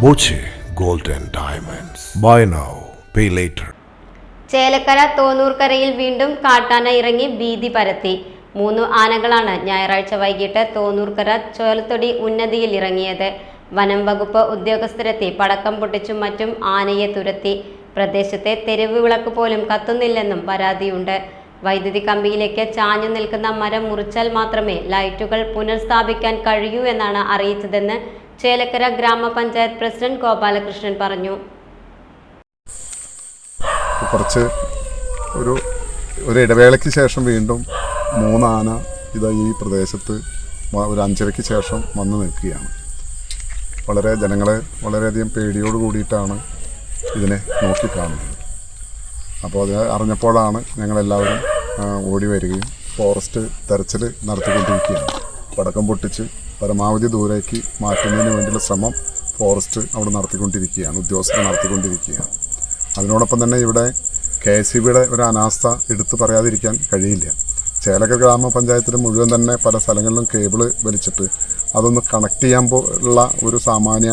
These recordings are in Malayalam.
Boche gold and diamonds. Buy now pay later. Chelakkara തോന്നൂർക്കരയിൽ വീണ്ടും കാട്ടാന ഇറങ്ങി ഭീതി പരത്തി. 3 ആനകളാണ് ഞായറാഴ്ച വൈകിട്ട് തോന്നൂർക്കര ചോലത്തൊടി ഉന്നതിയിൽ ഇറങ്ങിയത്. വനം വകുപ്പ് ഉദ്യോഗസ്ഥരെത്തി പടക്കം പൊട്ടിച്ചും മറ്റും ആനയെ തുരത്തി. പ്രദേശത്തെ തെരുവ് വിളക്ക് പോലും കത്തുന്നില്ലെന്നും പരാതിയുണ്ട്. വൈദ്യുതി കമ്പിയിലേക്ക് ചാഞ്ഞു നിൽക്കുന്ന മരം മുറിച്ചാൽ മാത്രമേ ലൈറ്റുകൾ പുനഃസ്ഥാപിക്കാൻ കഴിയൂ എന്നാണ് അറിയിച്ചതെന്ന് ചേലക്കര ഗ്രാമപഞ്ചായത്ത് പ്രസിഡന്റ് ഗോപാലകൃഷ്ണൻ പറഞ്ഞു. കുറച്ച് ഒരു ഇടവേളയ്ക്ക് ശേഷം വീണ്ടും 3 ആന ഈ പ്രദേശത്ത് ഒരു 5:30-ക്ക് ശേഷം വന്ന് നിൽക്കുകയാണ്. ജനങ്ങളെ വളരെയധികം പേടിയോട് കൂടിയിട്ടാണ് ഇതിനെ നോക്കിക്കാണുന്നത്. അപ്പോൾ അത് അറിഞ്ഞപ്പോഴാണ് ഞങ്ങളെല്ലാവരും ഓടി വരികയും ഫോറസ്റ്റ് തെരച്ചിൽ നടത്തിക്കൊണ്ടിരിക്കുകയാണ്. പടക്കം പൊട്ടിച്ച് പരമാവധി ദൂരേക്ക് മാറ്റുന്നതിന് വേണ്ടിയുള്ള ശ്രമം ഫോറസ്റ്റ് അവിടെ നടത്തിക്കൊണ്ടിരിക്കുകയാണ്, ഉദ്യോഗസ്ഥർ നടത്തിക്കൊണ്ടിരിക്കുകയാണ്. അതിനോടൊപ്പം തന്നെ ഇവിടെ KSEBയുടെ ഒരു അനാസ്ഥ എടുത്തു പറയാതിരിക്കാൻ കഴിയില്ല. ചേലക്കര ഗ്രാമപഞ്ചായത്തിൽ മുഴുവൻ തന്നെ പല സ്ഥലങ്ങളിലും കേബിള് വലിച്ചിട്ട് അതൊന്ന് കണക്ട് ചെയ്യാൻ ഉള്ള ഒരു സാമാന്യ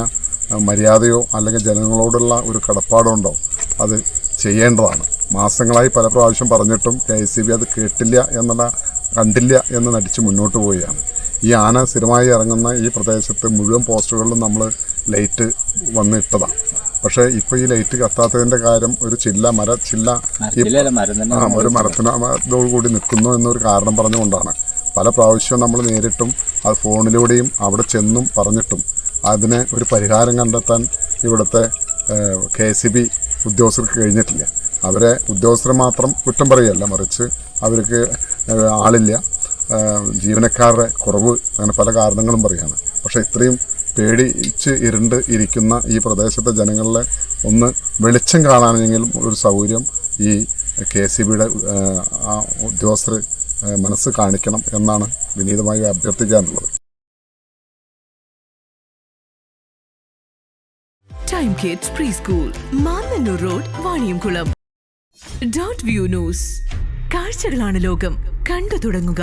മര്യാദയോ അല്ലെങ്കിൽ ജനങ്ങളോടുള്ള ഒരു കടപ്പാടുണ്ടോ അത് ചെയ്യേണ്ടതാണ്. മാസങ്ങളായി പല പ്രാവശ്യം പറഞ്ഞിട്ടും KSEB അത് കണ്ടില്ല എന്ന് നടിച്ച് മുന്നോട്ട് പോവുകയാണ്. ഈ ആന സ്ഥിരമായി ഇറങ്ങുന്ന ഈ പ്രദേശത്ത് മുഴുവൻ പോസ്റ്റുകളിലും നമ്മൾ ലൈറ്റ് വന്നിട്ടതാണ്. പക്ഷേ ഇപ്പോൾ ഈ ലൈറ്റ് കത്താത്തതിൻ്റെ കാര്യം ഒരു മരച്ചില്ല ഒരു മരത്തിനോടുകൂടി നിൽക്കുന്നു എന്നൊരു കാരണം പറഞ്ഞുകൊണ്ടാണ്. പല പ്രാവശ്യവും നമ്മൾ നേരിട്ടും അത് ഫോണിലൂടെയും അവിടെ ചെന്നും പറഞ്ഞിട്ടും അതിന് ഒരു പരിഹാരം കണ്ടെത്താൻ ഇവിടുത്തെ KSEB ഉദ്യോഗസ്ഥർക്ക് കഴിഞ്ഞിട്ടില്ല. ഉദ്യോഗസ്ഥരെ മാത്രം കുറ്റം പറയുകയല്ല, മറിച്ച് അവർക്ക് ആളില്ല, ജീവനക്കാരുടെ കുറവ്, അങ്ങനെ പല കാരണങ്ങളും പറയുകയാണ്. പക്ഷേ ഇത്രയും പേടിച്ച് ഇരുണ്ട് ഇരിക്കുന്ന ഈ പ്രദേശത്തെ ജനങ്ങളെ ഒന്ന് വെളിച്ചം കാണാനെങ്കിലും ഒരു സൗകര്യം ഈ KSEBയുടെ ഉദ്യോഗസ്ഥർ മനസ്സ് കാണിക്കണം എന്നാണ് വിനീതമായി അഭ്യർത്ഥിക്കാനുള്ളത്. Time kids preschool, Mannanur road, Vaniyamkulam. .View news. കാഴ്ചകളാണ് ലോകം, കണ്ടു തുടങ്ങുക.